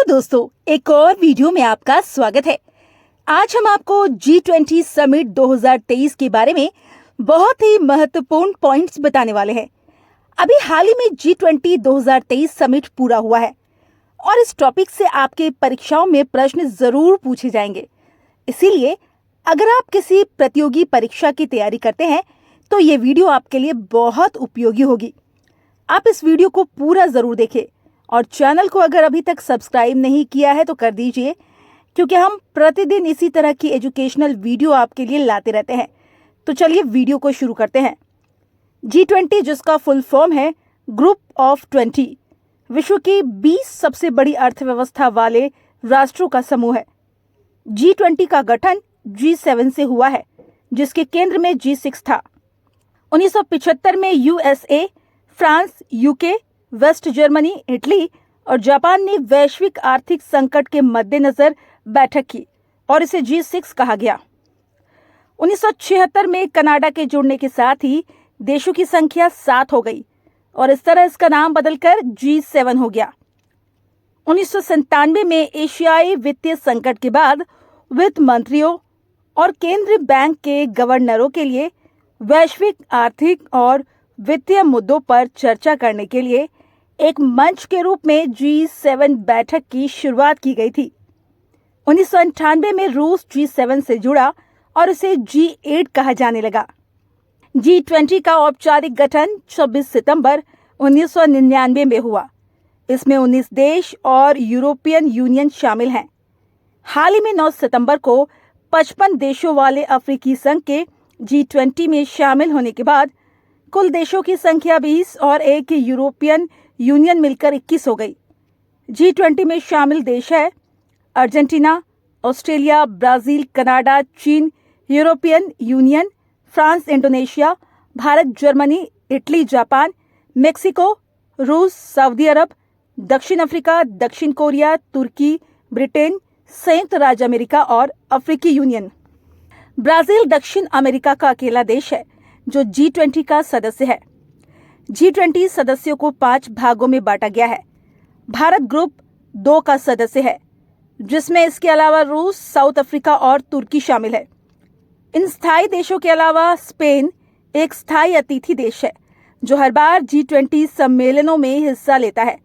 Hello दोस्तों, एक और वीडियो में आपका स्वागत है। आज हम आपको G20 समिट 2023 के बारे में बहुत ही महत्वपूर्ण पॉइंट्स बताने वाले हैं। अभी हाल ही में G20 2023 समिट पूरा हुआ है और इस टॉपिक से आपके परीक्षाओं में प्रश्न जरूर पूछे जाएंगे। इसीलिए अगर आप किसी प्रतियोगी परीक्षा की तैयारी करते हैं तो ये वीडियो आपके लिए बहुत उपयोगी होगी। आप इस वीडियो को पूरा जरूर देखें और चैनल को अगर अभी तक सब्सक्राइब नहीं किया है तो कर दीजिए, क्योंकि हम प्रतिदिन इसी तरह की एजुकेशनल वीडियो आपके लिए लाते रहते हैं। तो चलिए वीडियो को शुरू करते हैं। G20 जिसका फुल फॉर्म है ग्रुप ऑफ 20, विश्व की 20 सबसे बड़ी अर्थव्यवस्था वाले राष्ट्रों का समूह है। G20 का गठन G7 से हुआ है, जिसके केंद्र में G6 था। 1975 में USA, France, UK, West Germany, Italy और जापान ने वैश्विक आर्थिक संकट के मद्देनजर बैठक की और इसे G6 कहा गया। 1976 में कनाडा के जुड़ने के साथ ही देशों की संख्या 7 हो गई और इस तरह इसका नाम बदलकर G7 हो गया। 1997 में एशियाई वित्तीय संकट के बाद वित्त मंत्रियों और केंद्रीय बैंक के गवर्नरों के लिए वैश्विक आर्थिक और वित्तीय मुद्दों पर चर्चा करने के लिए एक मंच के रूप में G7 बैठक की शुरुआत की गई थी। 1998 में रूस G7 से जुड़ा और इसे G8 कहा जाने लगा। G20 का औपचारिक गठन 26 सितंबर 1999 में हुआ। इसमें 19 देश और यूरोपियन यूनियन शामिल हैं। हाल ही में 9 सितंबर को 55 देशों वाले अफ्रीकी संघ के G20 में शामिल होने के बाद कुल देशों की संख्या 20 और एक यूरोपियन यूनियन मिलकर 21 हो गई। G20 में शामिल देश है अर्जेंटीना, ऑस्ट्रेलिया, ब्राजील, कनाडा, चीन, European union, France, Indonesia, Bharat, Germany, Italy, Japan, Mexico, रूस, सऊदी अरब, दक्षिण अफ्रीका, दक्षिण कोरिया, तुर्की, ब्रिटेन, संयुक्त राज्य अमेरिका और अफ्रीकी यूनियन। ब्राजील दक्षिण अमेरिका का अकेला देश है जो G20 का सदस्य है। G20 सदस्यों को 5 भागों में बांटा गया है। भारत ग्रुप 2 का सदस्य है, जिसमें इसके अलावा रूस, साउथ अफ्रीका और तुर्की शामिल है। इन स्थायी देशों के अलावा स्पेन एक स्थायी अतिथि देश है जो हर बार G20 सम्मेलनों में हिस्सा लेता है।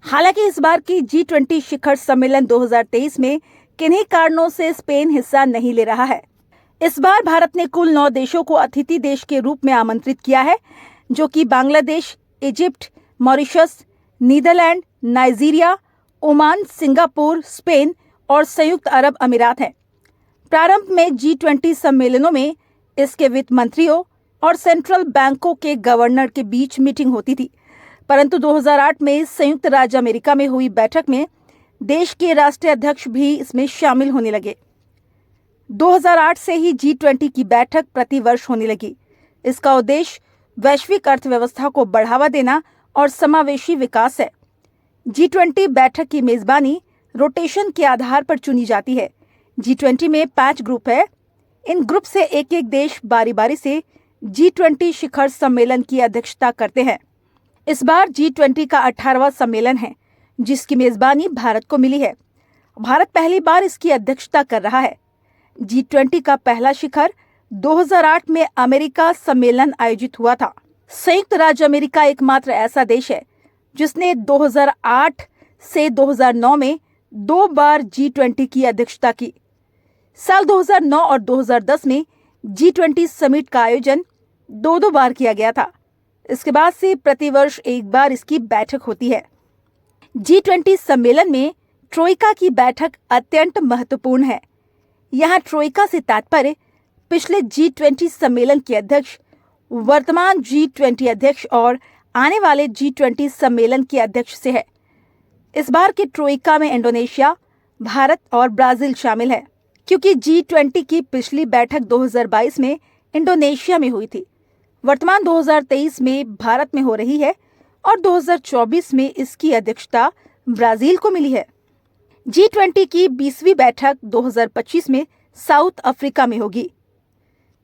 हालांकि इस बार की G20 शिखर सम्मेलन 2023 में किन्हीं कारणों से स्पेन हिस्सा नहीं ले रहा है। इस बार भारत ने कुल 9 देशों को अतिथि देश के रूप में आमंत्रित किया है, जो कि Bangladesh, Egypt, Mauritius, Netherland, Nigeria, Oman, Singapore, Spain और संयुक्त अरब अमीरात हैं। प्रारंभ में G20 सम्मेलनों में इसके वित्त मंत्रियों और सेंट्रल बैंकों के गवर्नर के बीच मीटिंग होती थी, परंतु 2008 में संयुक्त राज्य अमेरिका में हुई बैठक में देश के राष्ट्रीय अध्यक्ष भी इसमें शामिल होने लगे। 2008 से ही G20 की बैठक प्रतिवर्ष होने लगी। इसका उद्देश्य वैश्विक अर्थव्यवस्था को बढ़ावा देना और समावेशी विकास है। G20 बैठक की मेजबानी रोटेशन के आधार पर चुनी जाती है। G20 में 5 ग्रुप है। इन ग्रुप से एक एक देश बारी बारी से G20 शिखर सम्मेलन की अध्यक्षता करते हैं। इस बार G20 का 18वां सम्मेलन है, जिसकी मेजबानी भारत को मिली है। भारत पहली बार इसकी अध्यक्षता कर रहा है। G20 का पहला शिखर 2008 में अमेरिका सम्मेलन आयोजित हुआ था। संयुक्त राज्य अमेरिका एकमात्र ऐसा देश है जिसने 2008 से 2009 में 2 बार G20 की अध्यक्षता की। साल 2009 और 2010 में G20 समिट का आयोजन 2 बार किया गया था। इसके बाद से प्रतिवर्ष एक बार इसकी बैठक होती है। G20 सम्मेलन में ट्रोइका की बैठक अत्यंत महत्वपूर्ण है। यहाँ ट्रोइका से तात्पर्य पिछले G20 सम्मेलन के अध्यक्ष, वर्तमान G20 अध्यक्ष और आने वाले G20 सम्मेलन के अध्यक्ष से है। इस बार के ट्रोइका में इंडोनेशिया, भारत और ब्राजील शामिल है, क्योंकि G20 की पिछली बैठक 2022 में इंडोनेशिया में हुई थी। वर्तमान 2023 में भारत में हो रही है और 2024 में इसकी अध्यक्षता ब्राजील को मिली है। G20 की 20वीं बैठक 2025 में साउथ अफ्रीका में होगी।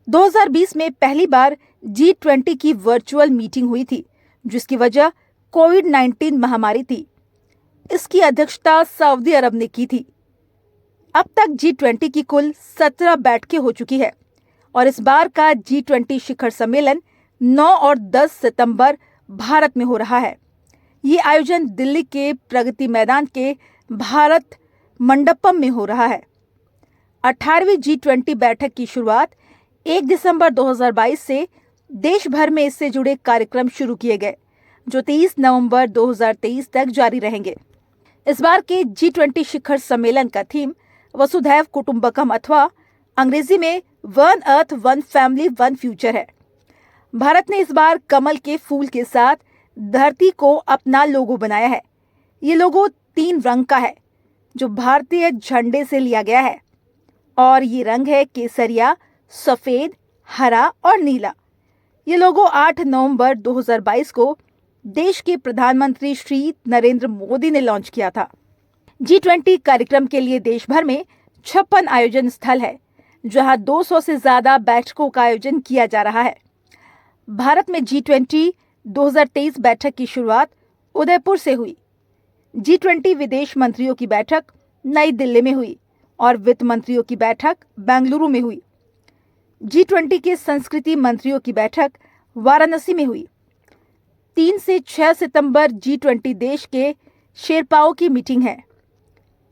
2020 में पहली बार G20 की वर्चुअल मीटिंग हुई थी, जिसकी वजह कोविड-19 महामारी थी। इसकी अध्यक्षता सऊदी अरब ने की थी। अब तक G20 की कुल 17 बैठकें हो चुकी है और इस बार का G20 शिखर सम्मेलन 9 और 10 सितंबर भारत में हो रहा है। ये आयोजन दिल्ली के प्रगति मैदान के भारत मंडपम में हो रहा है। 18वीं G20 बैठक की शुरुआत 1 दिसंबर 2022 से देश भर में इससे जुड़े कार्यक्रम शुरू किए गए, जो 23 नवंबर 2023 तक जारी रहेंगे। इस बार के G20 शिखर सम्मेलन का थीम वसुधैव कुटुंबकम अथवा अंग्रेजी में one earth one family one future है। भारत ने इस बार कमल के फूल के साथ धरती को अपना लोगो बनाया है। ये लोगो 3 रंग का है, जो भारतीय झंडे से लिया गया है और ये रंग है केसरिया, सफेद, हरा और नीला। ये लोगो 8 नवंबर 2022 को देश के प्रधानमंत्री श्री नरेंद्र मोदी ने लॉन्च किया था। G20 कार्यक्रम के लिए देश भर में 56 आयोजन स्थल है, जहां 200 से ज्यादा बैठकों का आयोजन किया जा रहा है। भारत में G20 2023 बैठक की शुरुआत उदयपुर से हुई। G20 विदेश मंत्रियों की बैठक नई दिल्ली में हुई और वित्त मंत्रियों की बैठक बेंगलुरु में हुई। G20 के संस्कृति मंत्रियों की बैठक वाराणसी में हुई। 3 से 6 सितंबर G20 देश के शेरपाओं की मीटिंग है।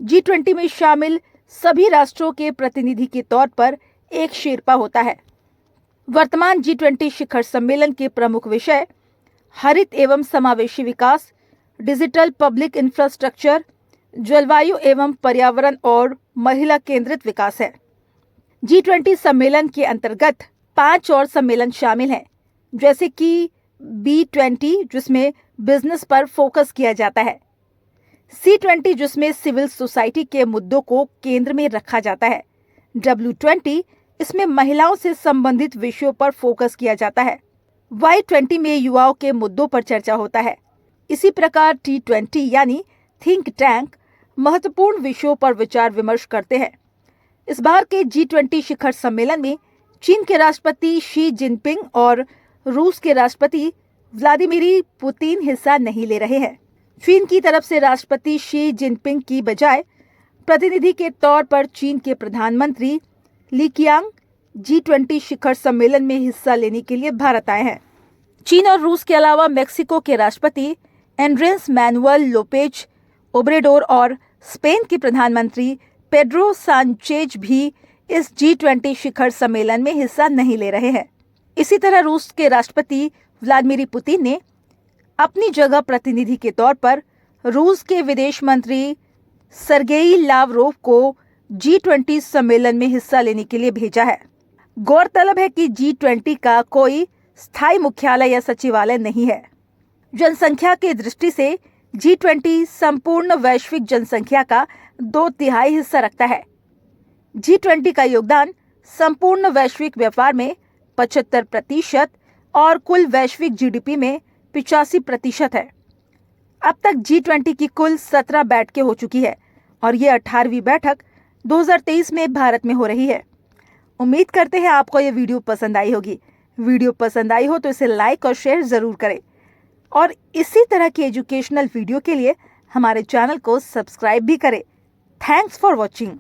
G20 में शामिल सभी राष्ट्रों के प्रतिनिधि के तौर पर एक शेरपा होता है। वर्तमान G20 शिखर सम्मेलन के प्रमुख विषय हरित एवं समावेशी विकास, डिजिटल पब्लिक इंफ्रास्ट्रक्चर, जलवायु एवं पर्यावरण और महिला केंद्रित विकास है। G20 सम्मेलन के अंतर्गत 5 और सम्मेलन शामिल हैं, जैसे कि B20 जिसमें बिजनेस पर फोकस किया जाता है, C20 जिसमें सिविल सोसाइटी के मुद्दों को केंद्र में रखा जाता है, W20 इसमें महिलाओं से संबंधित विषयों पर फोकस किया जाता है, Y20 में युवाओं के मुद्दों पर चर्चा होता है। इसी प्रकार T20 यानी थिंक टैंक महत्वपूर्ण विषयों पर विचार विमर्श करते हैं। इस बार के G20 शिखर सम्मेलन में चीन के राष्ट्रपति शी जिनपिंग और रूस के राष्ट्रपति व्लादिमीर पुतिन हिस्सा नहीं ले रहे हैं। चीन की तरफ से राष्ट्रपति शी जिनपिंग की बजाय प्रतिनिधि के तौर पर चीन के प्रधानमंत्री ली कीयांग G20 शिखर सम्मेलन में हिस्सा लेने के लिए भारत आए हैं। चीन और रूस के अलावा मेक्सिको के राष्ट्रपति एंड्रेस मैनुअल लोपेज ओब्रेडोर और स्पेन के प्रधानमंत्री पेड्रो सांचेज भी इस G20 शिखर सम्मेलन में हिस्सा नहीं ले रहे हैं। इसी तरह रूस के राष्ट्रपति व्लादिमीर पुतिन ने अपनी जगह प्रतिनिधि के तौर पर रूस के विदेश मंत्री सरगेई लावरोव को G20 सम्मेलन में हिस्सा लेने के लिए भेजा है। गौरतलब है कि G20 का कोई स्थायी मुख्यालय या सचिवालय नहीं है। जनसंख्या की दृष्टि से G20 संपूर्ण वैश्विक जनसंख्या का 2/3 हिस्सा रखता है। G20 का योगदान संपूर्ण वैश्विक व्यापार में 75% और कुल वैश्विक GDP में 85% है। अब तक G20 की कुल 17 बैठकें हो चुकी है और ये 18वीं बैठक 2023 में भारत में हो रही है। उम्मीद करते हैं आपको ये वीडियो पसंद आई होगी। वीडियो पसंद आई हो तो इसे लाइक और शेयर जरूर करें और इसी तरह की एजुकेशनल वीडियो के लिए हमारे चैनल को सब्सक्राइब भी करें। Thanks for watching.